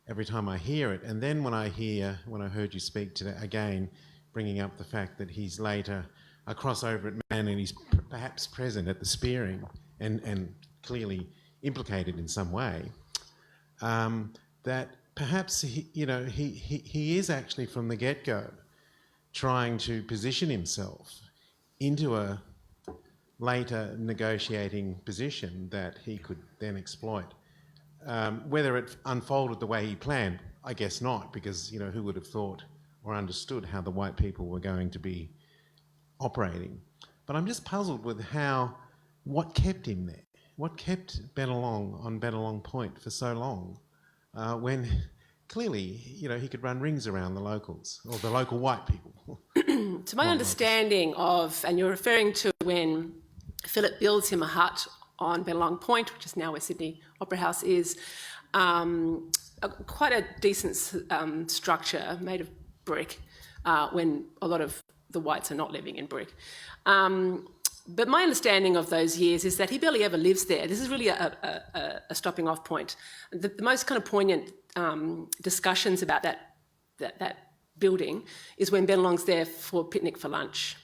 every time I hear it. And then when I heard you speak today again, bringing up the fact that he's later a crossover at Man and he's perhaps present at the spearing and clearly implicated in some way, that perhaps he is actually from the get-go trying to position himself into a later negotiating position that he could then exploit. Whether it unfolded the way he planned, I guess not, because who would have thought or understood how the white people were going to be operating. But I'm just puzzled with what kept him there, what kept Bennelong on Bennelong Point for so long. when clearly, he could run rings around the locals or the local white people. To my understanding of, and you're referring to when Philip builds him a hut on Bennelong Point, which is now where Sydney Opera House is, quite a decent structure made of brick, when a lot of the whites are not living in brick. But my understanding of those years is that he barely ever lives there. This is really a stopping off point. The most kind of poignant discussions about that building is when Bennelong's there for picnic for lunch,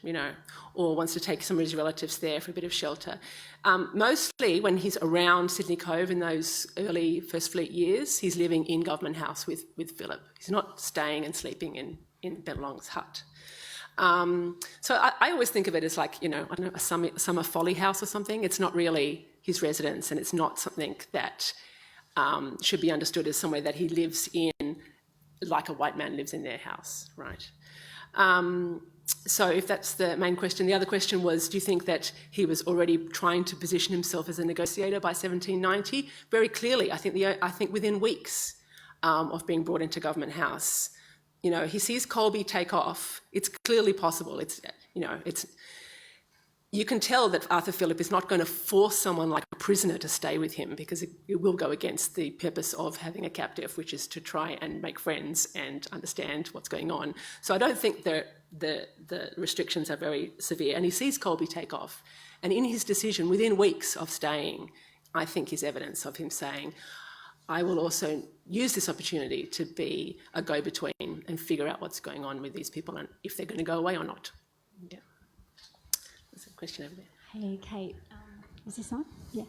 or wants to take some of his relatives there for a bit of shelter. Mostly when he's around Sydney Cove in those early First Fleet years, he's living in Government House with Philip. He's not staying and sleeping in Bennelong's hut. So I always think of it as like, I don't know, a summer folly house or something. It's not really his residence, and it's not something that should be understood as somewhere that he lives in like a white man lives in their house, right? So if that's the main question, the other question was, do you think that he was already trying to position himself as a negotiator by 1790? Very clearly, I think within weeks of being brought into Government House, he sees Colby take off. It's clearly possible. You can tell that Arthur Phillip is not going to force someone like a prisoner to stay with him, because it will go against the purpose of having a captive, which is to try and make friends and understand what's going on. So I don't think the restrictions are very severe. And he sees Colby take off. And in his decision, within weeks of staying, I think is evidence of him saying, I will also use this opportunity to be a go-between and figure out what's going on with these people and if they're going to go away or not. Yeah. There's a question over there. Hey, Kate. Is this on? Yeah.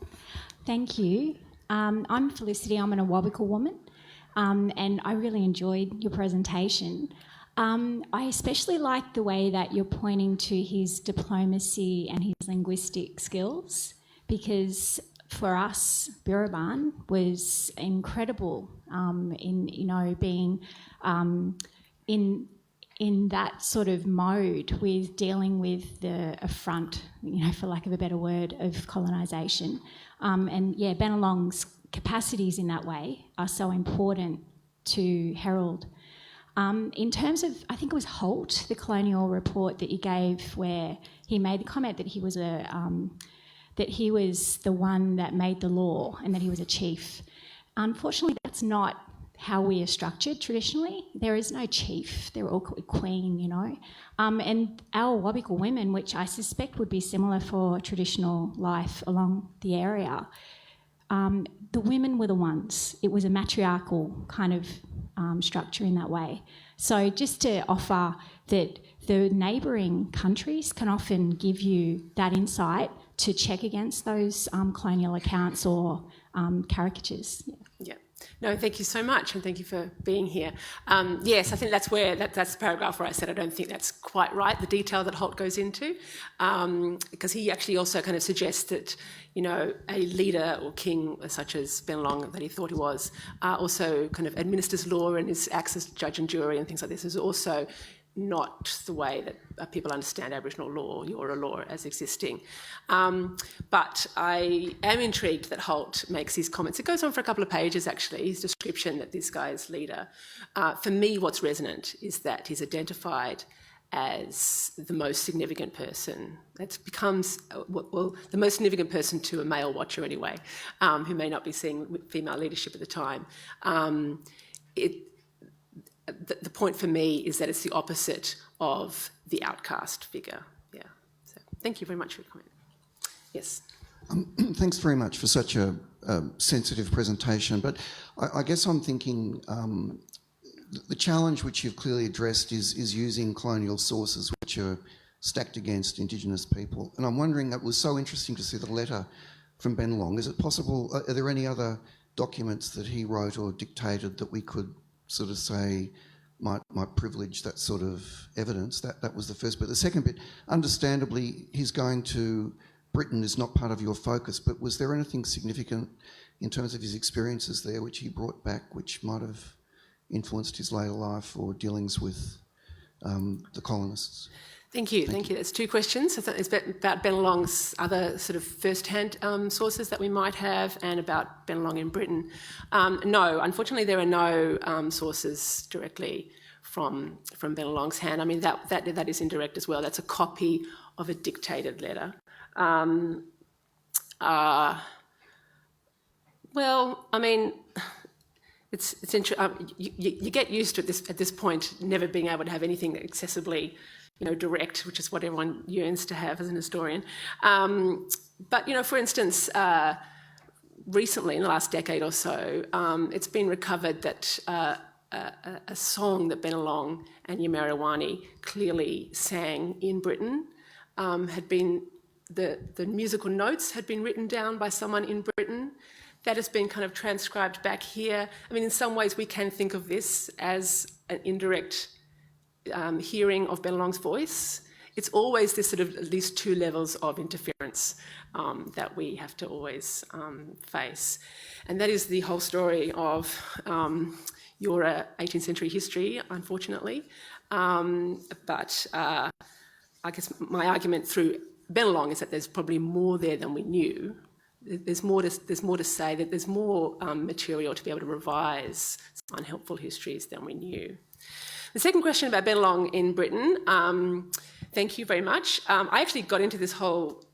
Thank you. I'm Felicity. I'm an Awabakal woman, and I really enjoyed your presentation. I especially like the way that you're pointing to his diplomacy and his linguistic skills, because for us, Biraban was incredible in being in that sort of mode with dealing with the affront, for lack of a better word, of colonisation. Bennelong's capacities in that way are so important to herald. In terms of, I think it was Holt, the colonial report that you gave, where he made the comment that he was the one that made the law and that he was a chief. Unfortunately, that's not how we are structured traditionally. There is no chief. They're all queen, And our Awabakal women, which I suspect would be similar for traditional life along the area, the women were the ones. It was a matriarchal kind of structure in that way. So just to offer that the neighbouring countries can often give you that insight to check against those colonial accounts or caricatures. Yeah. No, thank you so much, and thank you for being here. Yes, I think that's where that's the paragraph where I said I don't think that's quite right, the detail that Holt goes into, because he actually also kind of suggests that, a leader or king such as Bennelong, that he thought he was, also kind of administers law and acts as judge and jury and things like this, is also not the way that people understand Aboriginal law, Eora law, as existing. But I am intrigued that Holt makes these comments. It goes on for a couple of pages, actually, his description that this guy is leader. For me, what's resonant is that he's identified as the most significant person. That becomes, the most significant person to a male watcher anyway, who may not be seeing female leadership at the time. The point for me is that it's the opposite of the outcast figure. Yeah. So thank you very much for your comment. Yes. Thanks very much for such a sensitive presentation. But I guess I'm thinking the challenge which you've clearly addressed is using colonial sources which are stacked against Indigenous people. And I'm wondering, it was so interesting to see the letter from Bennelong. Is it possible, are there any other documents that he wrote or dictated that we could sort of say might privilege that sort of evidence? That was the first bit. The second bit, understandably, he's going to Britain is not part of your focus, but was there anything significant in terms of his experiences there which he brought back which might have influenced his later life or dealings with the colonists? Thank you. There's two questions. It's about Bennelong's other sort of first-hand sources that we might have, and about Bennelong in Britain. No, unfortunately, there are no sources directly from Bennelong's hand. I mean, that is indirect as well. That's a copy of a dictated letter. Well, I mean, it's interesting. You get used to at this point never being able to have anything accessibly, direct, which is what everyone yearns to have as an historian. But for instance, recently in the last decade or so, it's been recovered that a song that Bennelong and Yamirawani clearly sang in Britain had been the musical notes had been written down by someone in Britain. That has been kind of transcribed back here. I mean, in some ways, we can think of this as an indirect hearing of Bennelong's voice. It's always this sort of at least two levels of interference that we have to always face. And that is the whole story of your 18th century history, unfortunately. But I guess my argument through Bennelong is that there's probably more there than we knew. There's more to say, that there's more material to be able to revise some unhelpful histories than we knew. The second question about Bennelong in Britain, thank you very much. I actually got into this whole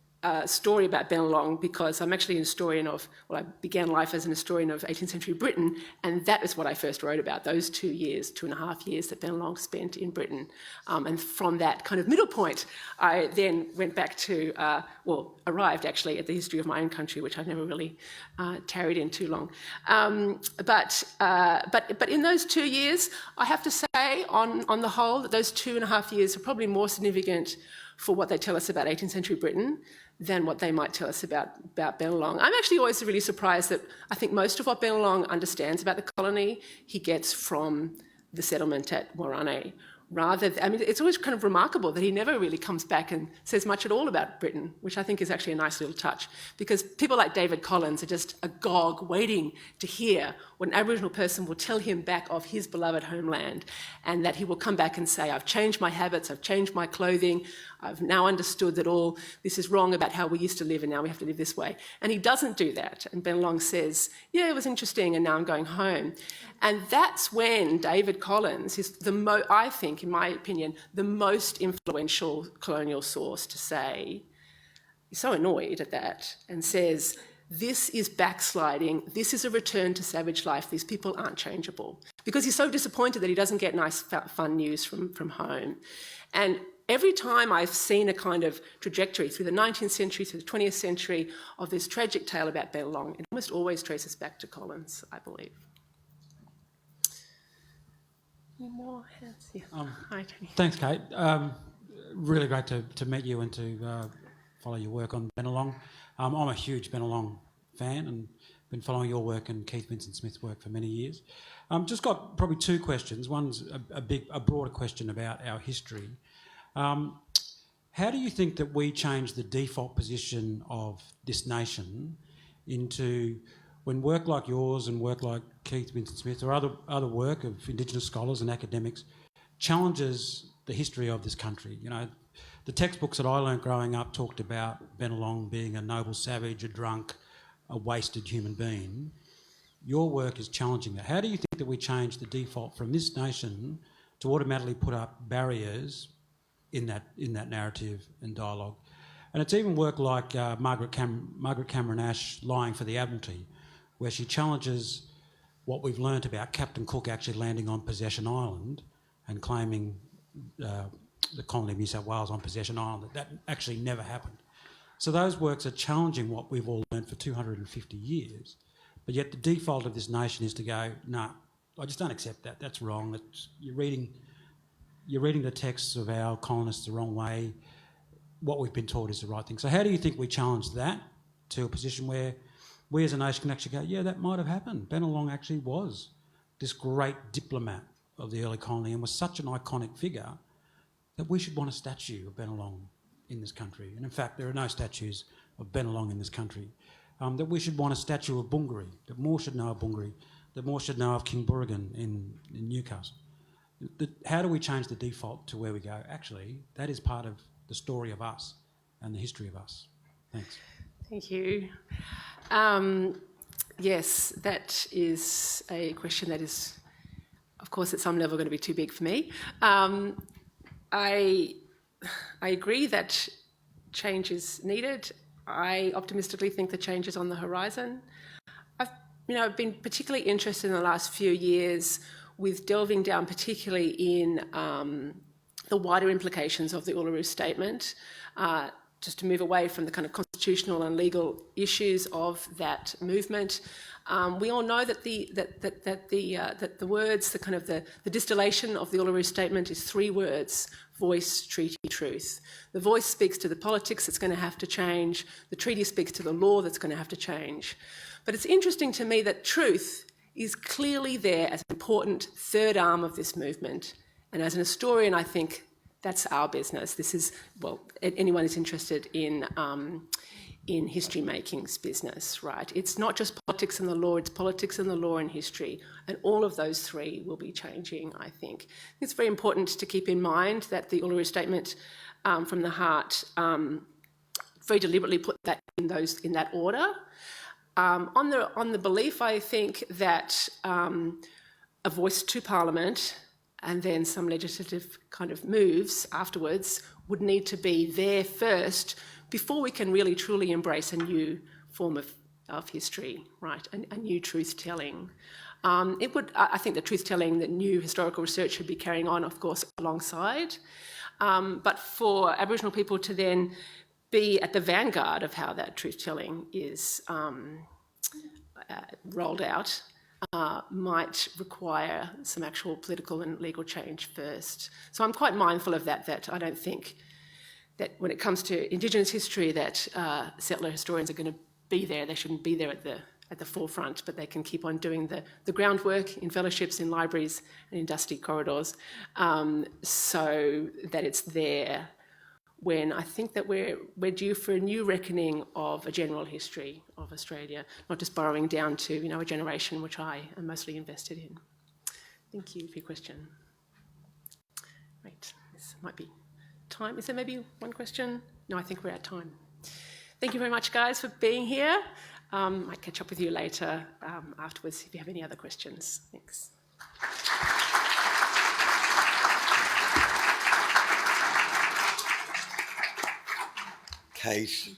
story about Bennelong because I'm actually an historian I began life as an historian of 18th century Britain, and that is what I first wrote about, those 2.5 years that Bennelong spent in Britain. And from that kind of middle point, I then went back to, arrived actually at the history of my own country, which I've never really tarried in too long. But in those 2 years, I have to say, on the whole, that those 2.5 years are probably more significant for what they tell us about 18th century Britain than what they might tell us about Bennelong. I'm actually always really surprised that I think most of what Bennelong understands about the colony he gets from the settlement at Warane. It's always kind of remarkable that he never really comes back and says much at all about Britain, which I think is actually a nice little touch, because people like David Collins are just agog waiting to hear what an Aboriginal person will tell him back of his beloved homeland, and that he will come back and say, I've changed my habits, I've changed my clothing, I've now understood that all this is wrong about how we used to live and now we have to live this way. And he doesn't do that. And Bennelong says, yeah, it was interesting and now I'm going home. And that's when David Collins is I think, in my opinion, the most influential colonial source to say, he's so annoyed at that and says, this is backsliding, this is a return to savage life, these people aren't changeable. Because he's so disappointed that he doesn't get nice, fun news from home. And every time I've seen a kind of trajectory through the 19th century, through the 20th century, of this tragic tale about Bennelong, it almost always traces back to Collins, I believe. Any more hands? Yeah. Hi, Tony. Thanks, Kate. Really great to meet you and to follow your work on Bennelong. I'm a huge Bennelong fan and been following your work and Keith Vincent-Smith's work for many years. Just got probably two questions. One's a broader question about our history. How do you think that we change the default position of this nation into when work like yours and work like Keith Vincent-Smith or other work of Indigenous scholars and academics challenges the history of this country? The textbooks that I learned growing up talked about Bennelong being a noble savage, a drunk, a wasted human being. Your work is challenging that. How do you think that we change the default from this nation to automatically put up barriers in that narrative and dialogue? And it's even work like Margaret Cameron Ash lying for the Admiralty, where she challenges what we've learnt about Captain Cook actually landing on Possession Island and claiming the colony of New South Wales on Possession Island. That actually never happened. So those works are challenging what we've all learnt for 250 years, but yet the default of this nation is to go, no, I just don't accept that. That's wrong. You're reading the texts of our colonists the wrong way. What we've been taught is the right thing. So how do you think we challenge that to a position where we as a nation can actually go, yeah, that might have happened. Bennelong actually was this great diplomat of the early colony and was such an iconic figure that we should want a statue of Bennelong in this country. And in fact, there are no statues of Bennelong in this country. That we should want a statue of Bungaree, that more should know of Bungaree, that more should know of King Burrigan in Newcastle. How do we change the default to where we go? Actually, that is part of the story of us and the history of us. Thanks. Thank you. Yes, that is a question that is, of course, at some level going to be too big for me. I agree that change is needed. I optimistically think the change is on the horizon. I've been particularly interested in the last few years with delving down particularly in the wider implications of the Uluru Statement, just to move away from the kind of constitutional and legal issues of that movement. We all know that the words, the distillation of the Uluru Statement is 3 words: voice, treaty, truth. The voice speaks to the politics that's going to have to change. The treaty speaks to the law that's going to have to change. But it's interesting to me that truth is clearly there as an important third arm of this movement. And as an historian, I think that's our business. This is, well, anyone who's interested in history making's business, right? It's not just politics and the law, it's politics and the law and history. And all of those 3 will be changing, I think. It's very important to keep in mind that the Uluru Statement from the Heart very deliberately put that in that order. On the belief, I think, that a voice to Parliament and then some legislative kind of moves afterwards would need to be there first before we can really truly embrace a new form of history, right, a new truth-telling. I think the truth-telling, that new historical research should be carrying on, of course, alongside. But for Aboriginal people to then be at the vanguard of how that truth-telling is rolled out might require some actual political and legal change first. So I'm quite mindful of that I don't think that when it comes to Indigenous history that settler historians are going to be there. They shouldn't be there at the forefront, but they can keep on doing the groundwork in fellowships, in libraries and in dusty corridors, so that it's there when I think that we're due for a new reckoning of a general history of Australia, not just borrowing down to a generation which I am mostly invested in. Thank you for your question. Right, this might be time. Is there maybe one question? No, I think we're at time. Thank you very much, guys, for being here. Might catch up with you later afterwards if you have any other questions. Thanks. Kate,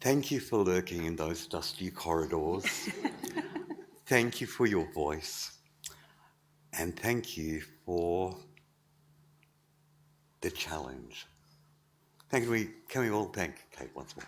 thank you for lurking in those dusty corridors. Thank you for your voice. And thank you for the challenge. Can we all thank Kate once more?